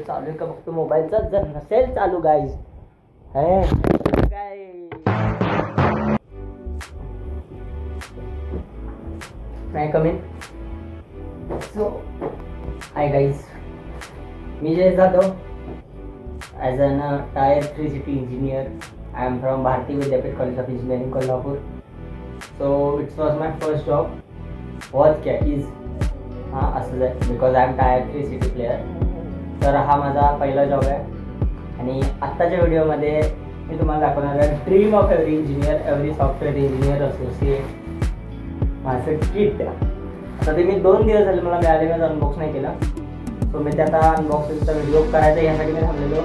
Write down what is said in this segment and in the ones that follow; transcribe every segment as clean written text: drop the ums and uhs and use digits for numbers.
चालू आहे का बघतो मोबाईलचा. जर नसेल चालू गाईज काय नाही कमेंट. सो हाय गाईज, मी Jay Jadhav. As an tier 3 city engineer I am from Bharati Vidyapeeth college of engineering Kolhapur. So it's was my first job. Was क्या इज असंच आहे because I am tier 3 city player. तर हा माझा पहिला जॉब आहे आणि आत्ताच्या व्हिडिओमध्ये मी तुम्हाला दाखवणार आहे dream of every engineer, every software engineer associate माझं किट. आता ते मी 2 दिवस झाले मला मिळाले, मी अनबॉक्स नाही केला. सो मी ते आता अनबॉक्सिंगचा व्हिडिओ करायचा यासाठी मी थांबलेलो.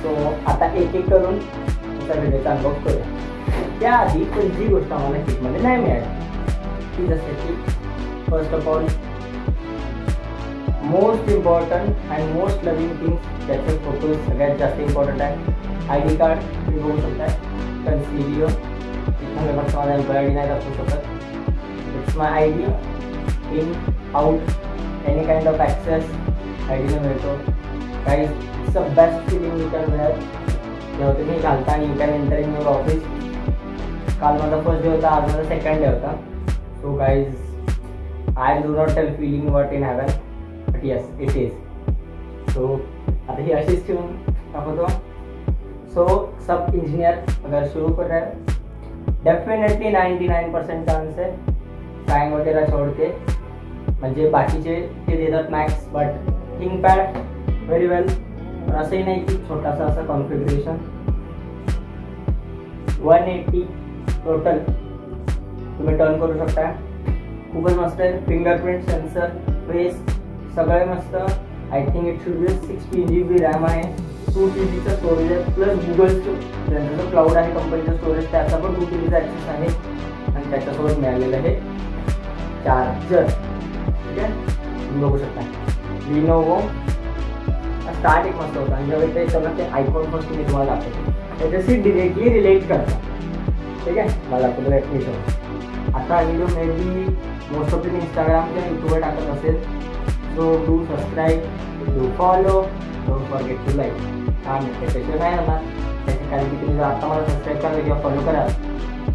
सो आता एक एक करून त्या व्हिडिओचा अनबॉक्स करूया. त्याआधी कोणतीही गोष्ट आम्हाला किटमध्ये नाही मिळाली ती जसं की first of all most important and most loving things, त्याचे फोटोज सगळ्यात जास्त इम्पॉर्टंट आहे. आय डी कार्ड तुम्ही बघू शकताय, कन्सिलिओ इथं फक्त माझा एम्प्लॉय आय डी नाही दाखवू शकत. It's my I D in out any kind of access I डीने मिळतो. काही it's a best feeling you can wear. जेव्हा तुम्ही घालता आणि you can enter in your office. काल माझा फर्स्ट डे होता, आज माझा सेकंड डे होता. So guys I do not tell feeling what in heaven but yes it is. So आता ही अशीच ठेवून दाखवतो. सो सब इंजीनियर अगर शुरू कर रहे हैं डेफिनेटली 99% चान्स है फ्लाइंग वगैरह छोड़ के, म्हणजे बाकीचे ते देतात max but think pad very well. पण असंही नाही की छोटासा असं कॉन्फिगरेशन 180 टोटल तुम्ही टर्न करू शकता. खूपच मस्त आहे. फिंगरप्रिंट सेन्सर फेस सगळे मस्त. I think it should B 16 GB RAM आहे, 2 TBचं स्टोरेज आहे, प्लस गुगलचं त्यांचं जो क्लाउड आहे कंपनीचं स्टोरेज त्याचा पण 2 TBचा ॲक्सेस आहे आणि त्याच्यासोबत मिळालेलं आहे चार्जर. ठीक आहे, तुम्ही बघू शकता. लिनोवो स्टार्ट एक मस्त होता आणि जेव्हा ते सगळं ते आयफोन फर्स्ट मी तुम्हाला दाखवतो त्याच्याशी डिरेक्टली रिलेट करतात. ठीक आहे, मला दाखवतो एक मिनिट. आता video may be most of तुम्ही इंस्टाग्राम किंवा यूट्यूबवर टाकत असेल. So do subscribe, do follow, don't forget to like. त्याच्याशिवाय नाही होणार. त्याची कारण की तुम्ही जर आता मला सबस्क्राईब कराल किंवा फॉलो कराल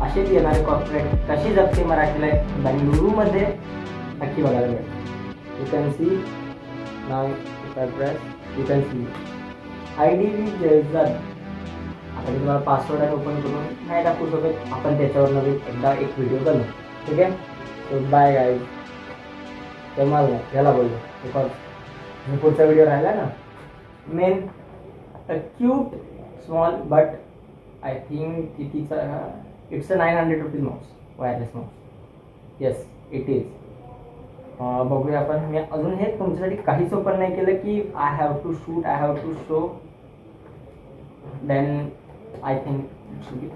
असेच येणारे कॉर्पोरेट कशी जगते मराठी लाईफ बेंगलुरूमध्ये नक्की बघायला मिळेल. यू कॅन सी नाव you can see I D V जयजन. आता मी तुम्हाला पासवर्ड आहे ओपन करून नाही दाखवू शकत, आपण त्याच्यावर नवीन एकदा एक व्हिडिओ बनवू. ठीक आहे, सो बाय गाईज. जमाल नाही याला बोललो बिकॉज पुढचा व्हिडिओ राहिला ना main a cute small but I think कितीचा it's a 900 rupees mouse, wireless mouse. Yes it is. बघूया आपण. मी अजून हे तुमच्यासाठी काहीच ओपन नाही केलं की I have to shoot, I have to show. Then I think it should be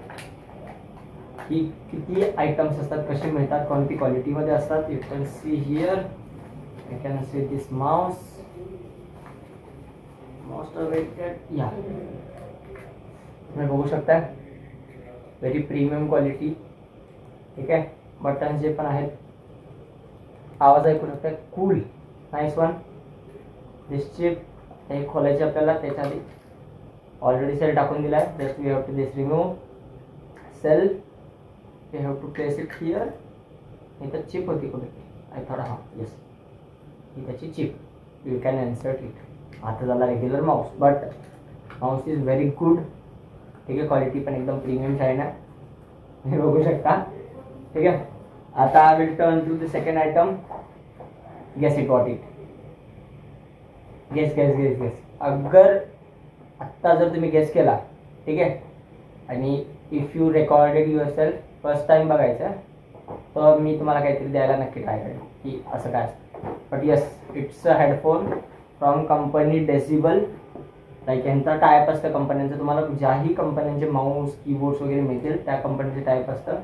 की किती आयटम्स असतात, कसे मिळतात, कोणती क्वालिटीमध्ये असतात. You can see here, you can see this mouse most awaited. या तुम्ही बघू शकता व्हेरी प्रीमियम क्वालिटी. ठीक आहे, बटन जे पण आहेत आवाज ऐकू शकता. Cool nice one. This chip हे खोलायचे आपल्याला. त्याच्या आधी ऑलरेडी सेल टाकून दिला आहे. Just we have to this remove cell. We have to place it here. इथं चिप होती कुठे आय थॉट. हां येस, ही त्याची chip. You can insert it. आता झाला regular mouse but mouse is very good. ठीक आहे, क्वालिटी पण एकदम प्रीमियम शाईन आहे, हे बघू शकता. ठीक आहे, आता I will turn to the second item. Guess it what it. Guess guess guess guess. अगर आत्ता जर तुम्ही गेस केला ठीक आहे आणि if you recorded yourself first time बघायचं तर मी तुम्हाला काहीतरी द्यायला नक्की ट्राय करेन की असं काय असतं. But yes it's a headphone from company decibel. Like यांचा टायप असतं कंपन्यांचं. तुम्हाला ज्याही कंपन्यांचे माऊस कीबोर्ड्स वगैरे मिळतील त्या कंपनीचे टाईप असतं.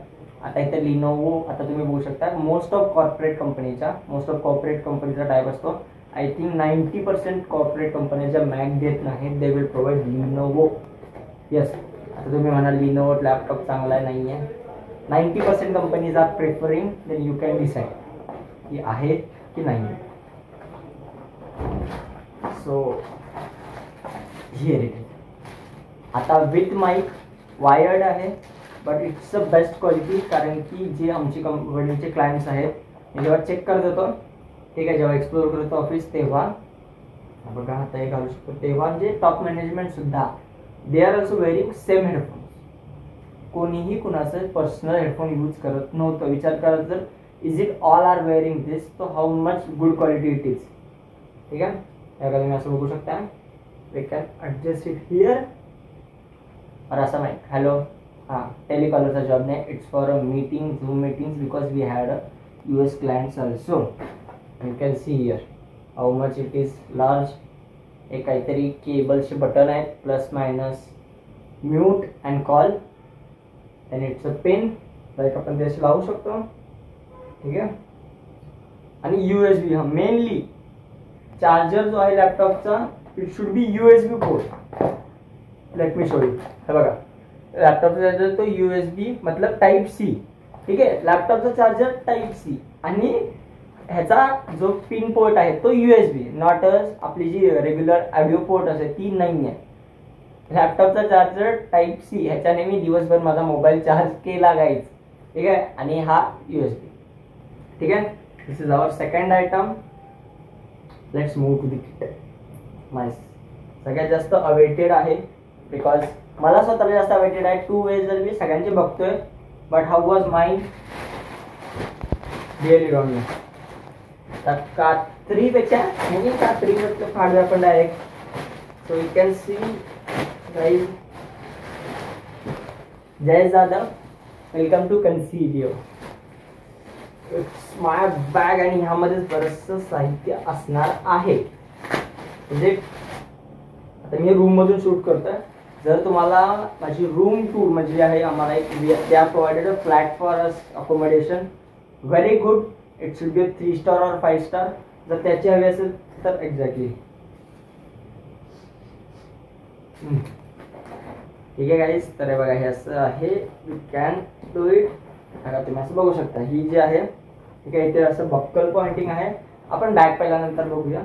आता इथं लिनोवो आता तुम्ही बघू शकता मोस्ट ऑफ कॉर्पोरेट कंपनीचा टाईप असतो. आय थिंक 90% कॉर्पोरेट कंपनीच्या मॅक देत नाहीत, they will provide Lenovo. Yes, आता तुम्ही म्हणाल लिनोवो लॅपटॉप चांगला आहे नाही आहे. 90% companies are preferring. Then you can decide की आहे की नाही. So here it is. आता विथ माईक वायर्ड आहे, but it's a best quality, कारण की जे आमची कंपनीचे क्लायंट्स आहेत मी जेव्हा चेक करत होतो, ठीक आहे, जेव्हा एक्सप्लोर करतो ऑफिस, तेव्हा बघा आता हे घालू शकतो, तेव्हा जे टॉप मॅनेजमेंट सुद्धा they are also wearing same headphone. कोणीही कुणाचं पर्सनल हेडफोन यूज करत नव्हतं. विचार करत जर is it all are wearing this, तो how much good quality it is. ठीक आहे, याकडे तुम्ही असं बघू शकता. We can adjust it here. और असं नाही, हॅलो, हां, टेलिकॉलरचा जॉब नाही, it's for a meeting, zoom meetings, because we had a US clients also. You can see here how much it is large. एक काहीतरी केबलचे बटन आहेत, plus minus, mute and call, and it's a pen, like आपण त्याशी लावू शकतो. ठीक आहे, आणि USB, हा मेनली चार्जर जो आहे लॅपटॉपचा, it should B USB port. Late me show you. हे बघा, लॅपटॉपचा चार्जर तो USB मतलब टाइप C. ठीक आहे, लॅपटॉपचा चार्जर टाइप C, आणि ह्याचा जो पिन पोर्ट आहे तो USB, नॉट आपली जी रेग्युलर ऑडिओ पोर्ट असते ती नाही आहे. लॅपटॉपचा चार्जर टाइप C, ह्याच्याने मी दिवसभर माझा मोबाईल चार्ज केला गाईज. ठीक आहे, आणि हा USB. ठीक आहे, this is our second item. Let's move to the kit. My सगळ्यात जास्त अवेटेड आहे, बिकॉज मला स्वतःला जास्त अवेटेड आहे. 2 वेज जर मी सगळ्यांचे बघतोय, but how was mind really don't know. तर कात्रीपेक्षा म्हणजे कात्रीपेक्षा फाडूया आपण direct. So you can see guys, Jay Jadhav, welcome to Consilio. It's my bag, आणि ह्यामध्येच बरंचसं साहित्य असणार आहे. म्हणजे आता मी रूम मधून शूट करतोय. जर तुम्हाला माझी रूम टूर म्हणजे आहे, आम्हाला एक they are provided a flat for us accommodation, very good. It should B 3 star और 5 स्टार. जर त्याची हवी असेल तर एक्झॅक्टली. ठीक आहे गाईज, तर हे बघा, हे असं आहे. You can do it. आता तुम्ही असं बघू शकता, ही जी आहे, ठीक आहे, इथे असं बक्कल पॉइंटिंग आहे. आपण बॅग पहिल्यानंतर बघूया.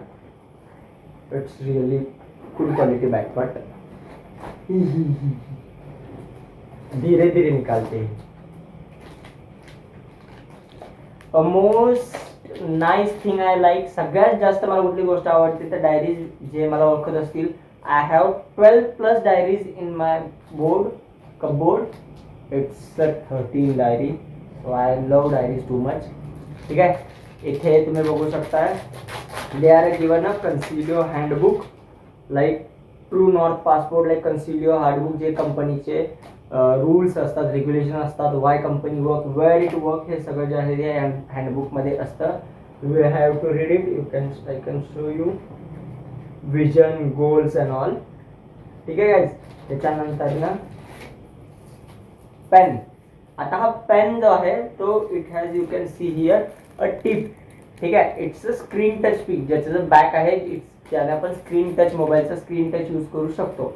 It's really good quality bag, but धीरे धीरे निकालते. Most nice thing I like, सगळ्यात जास्त मला कुठली गोष्ट आवडते तर डायरीज. जे मला ओळखत असतील, I have 12+ diaries in my cupboard. It's a 13 diary. So I love diaries too much. ठीक आहे, इथे तुम्ही बघू शकता, they are given a Consilio handbook, like true north passport, like Consilio handbook, जे कंपनीचे रूल्स असतात, रेग्युलेशन असतात, why company work, where it work, हे सगळं जे आहे ते हँडबुकमध्ये असतं. You have to read it. I can show you vision, goals and all. ठीक आहे गाईज, त्याच्यानंतर ना पेन. आता हा पेन जो आहे तो it has, you can see here a tip. ठीक आहे, it's a screen touch pick, ज्याचं जो बॅक आहे त्याने आपण स्क्रीन टच, मोबाईलचा स्क्रीन टच यूज करू शकतो.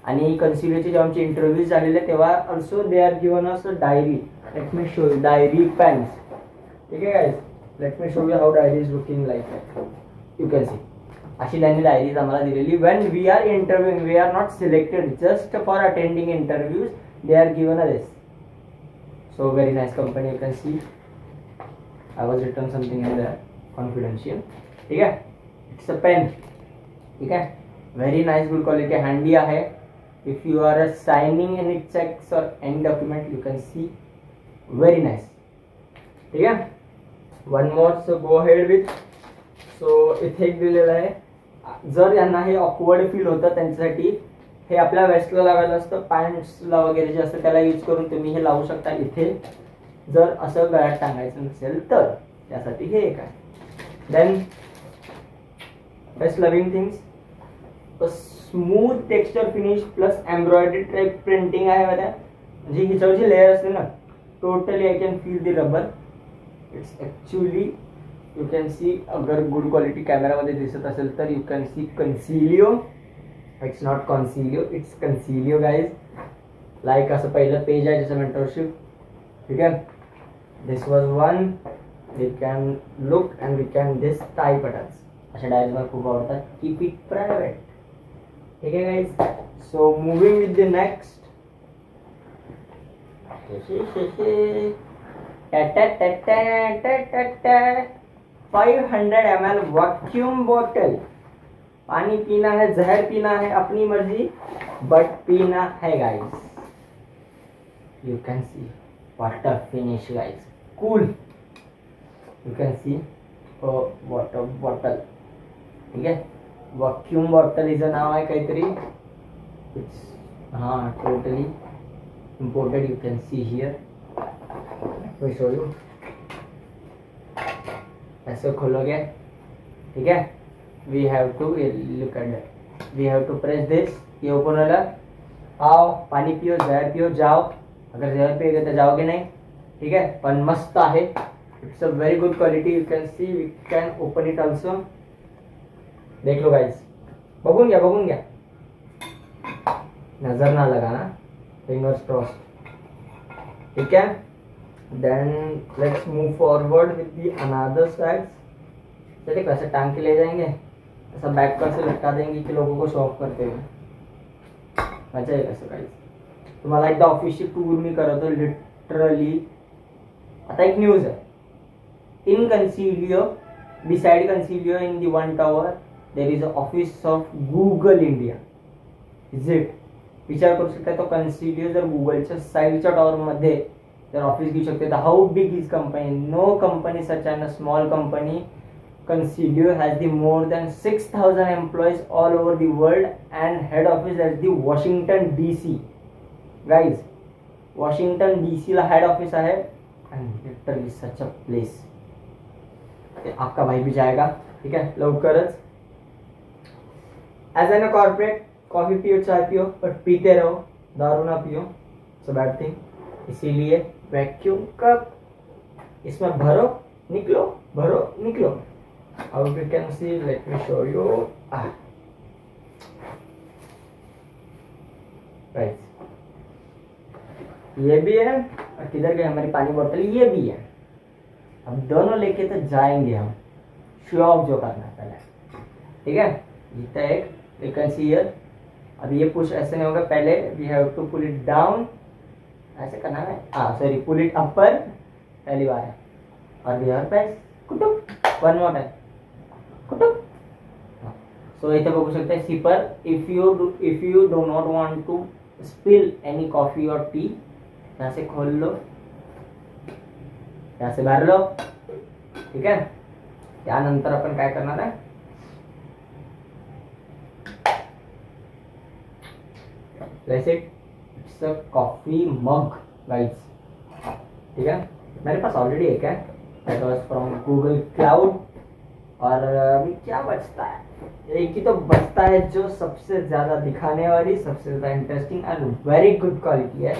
आणि कन्सिलियोचे जेव्हा आमचे इंटरव्ह्यूज झालेले तेव्हा also they are given us diary. Let me show you diary pens. ठीक आहे guys, let me show you how diary is looking like. You can see अशी त्यांनी डायरीज आम्हाला दिलेली. When we are interviewing, we are not selected, just for attending interviews they are given a this. So very nice company. You can see I was written something in there confidential. ठीक है, it's a pen. ठीक है, very nice, good quality, handy आहे. If you are signing any cheques और any document, you can see very nice. ठीक है, one more. So go head with. So इथे एक दिलेलं आहे. जर यांना हे ऑकवर्ड फील होतं त्यांच्यासाठी, हे आपल्या वेस्टला लावायला असतं, पॅन्ट्सला वगैरे जे असतं त्याला यूज करून तुम्ही हे लावू शकता इथे, जर असं गळ्यात टांगायचं नसेल तर. त्यासाठी हे एक आहे. Then best loving things, smooth texture finish plus embroidery type printing आहे बघा. म्हणजे ह्याच्यावर जी लेअर असते ना, totally I can feel the rubber. It's actually, you can see, अगर गुड क्वालिटी कॅमेरामध्ये दिसत असेल तर you can see Consilio. It's not Consilio, it's Consilio guys. Like असं पहिलं पेज आहे ज्याचं मेंटरशिप. ठीक आहे, this was one. We can look and we can this tie buttons. अशा डायरीज मला खूप आवडतात. Keep it private. ठीक है गाइस, सो मूविंग विद the next 500 ml vacuum bottle. पानी पीना है, जहर पीना है, अपनी मर्जी, बट पीना है guys. You can C water finish guys, cool. You can C water bottle, ठीक है। वैक्यूम बॉटल इज नाव आहे काहीतरी, हाँ totally imported. You can see here, I will show you। ऐसे खोलोगे, ठीक है। We have to look at that, we have to press this, ये ओपन होला। आओ पानी पियो, जहर पियो, जाओ। अगर जहर पिएगे तो जाओगे नहीं, ठीक है। पण मस्त आहे, it's a very good quality. You can see, we can open it also. देख लो गाइस, बघून घ्या, नजर ना लगाना, फिंगर्स क्रॉस्ड, ठीक है। Then let's move forward with the another side. चलिए कैसे टांग के ले जाएंगे, ऐसा बैक पर से लटका देंगे कि लोगों को शो ऑफ करते हुए मजा येईल असं काही। तुम्हाला एकदा ऑफिसची टूर मी करतो लिटरली। आता एक न्यूज आहे, in Consilio, beside Consilio in the one tower there is a office of Google India. Is it? विचार करू शकता, तो कन्सिलियो जर गुगलच्या साईडच्या टॉवर मध्ये जर ऑफिस घेऊ शकते तर how big is company? No company such an a small company. Consilio has the more than 6,000 employees all over the world and head office at the Washington DC. Guys, Washington DC ला head office आहे and literally such a place. आपका भाई भी जाएगा, ठीक है, लवकरच। As an a corporate, coffee पियो, चाय पियो, बट पीते रहो, दारू ना पियो, so bad thing। इसीलिए वैक्यूम कप, इसमें भरो निकलो, भरो निकलो। How you can see, let me show you। Guys, ये भी है और किधर गई हमारी पानी बोतल, ये भी है। अब दोनों लेके तो जाएंगे हम, शो ऑफ जो करना है पहले, ठीक है। इतना एक, you can see here। अब ये पुश ऐसे नहीं होगा, पहले we have to pull it down, ऐसे करना है। सॉरी, pull it upper, पहली बार है। और the other pass, कुटुक, one more time, कुटुक। सो इथे बघू शकता sipper. If you do not want to spill any coffee और टी, यहाँ से खोल लो, यहाँ से भर लो, ठीक है। त्यानंतर आपण काय करणार आहे, place it, it's a coffee mug guys, ठीक है। मेरे पास ऑलरेडी एक है, दैट वाज फ्रॉम गूगल क्लाउड। और अभी क्या बचता है, एक ही तो बचता है जो सबसे ज्यादा दिखाने वाली, सबसे ज्यादा interesting and very good quality है।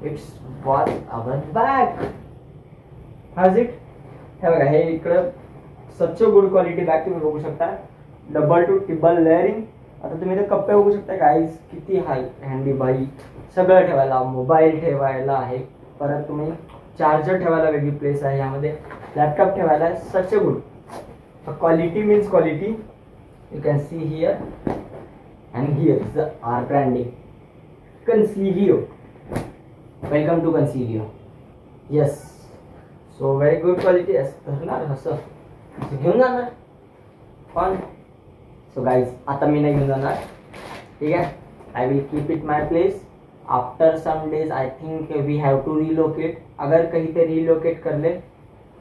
It's was our bag. Has it? हे बघा, हे इकडं सच गुड क्वालिटी बॅग तुम्ही बघू शकता, डबल टू ट्रिपल लेअरिंग। आता तुम्ही इथे कप्पे बघू शकता गाईज, किती हाय हँडी बाई, सगळं ठेवायला, मोबाईल ठेवायला आहे, परत तुम्ही चार्जर ठेवायला वेगळी प्लेस आहे, यामध्ये लॅपटॉप ठेवायला। Such good quality means quality, you can see here, and here is the R branding, Consilio, welcome to Consilio, yes, so very good quality। yes, धरणार असं घेऊन जाणार पण, so guys आता मी नाही घेऊन जाणार, ठीक है। I will keep it my place, after some days I think we have to relocate। अगर कहीं पे relocate कर ले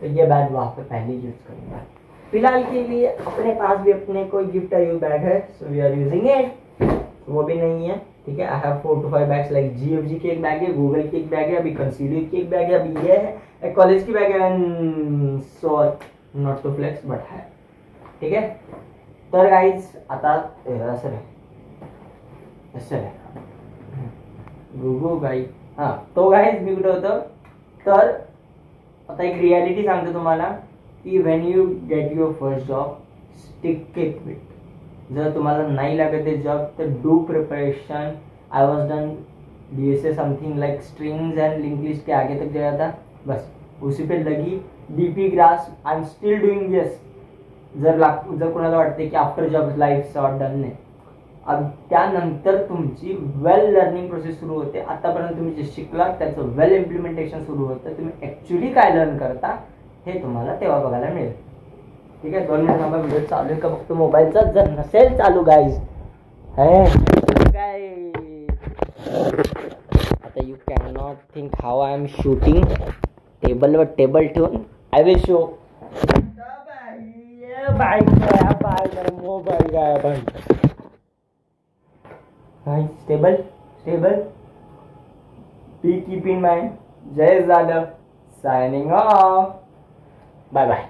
तो ये बैग वहाँ पे पहले यूज करूँगा। फिलहाल के लिए अपने पास भी अपने कोई गिफ्ट यू बैग है, so we are using it. वो भी नहीं है, ठीक है। I have 4 to 5 bags, like GFG की एक बैग है, गूगल की एक बैग है, अभी कंसीलियो की एक बैग है, अभी ये है, एक कॉलेज की बैग है, so not to flex but है, ठीक है। तर गाइज आता असं आहे गुगू गाई, हां तो गाइज मी कुठं होतं, तर आता एक रियालिटी सांगतो तुम्हाला की when you get your first job, stick it with. जर तुम्हाला नहीं लागत है जॉब तो do preparation. I was done DSA something like strings and link list के आगे तक गया था, बस उसी पे लगी। DP grass I am still doing. Yes, जर कोणाला वाटते की after job life short done नाही, त्यानंतर तुमची वेल लर्निंग प्रोसेस सुरू होते. आतापर्यंत तुम्ही जे शिकलात त्याचं वेल इम्प्लिमेंटेशन सुरू होतं. तुम्ही ऍक्च्युली काय लर्न करता हे तुम्हाला तेव्हा बघायला मिळेल. ठीक आहे, 2 मिनिट थांबा. व्हिडिओ चालू आहे का बघतो मोबाईलचा. जर नसेल चालू गाईज काय आता you can not think how I am shooting. टेबलवर टेबल ठेवून I will show. By mobile काय by. Stable stable. Be keep in mind. Jay Jadhav signing off. Bye bye.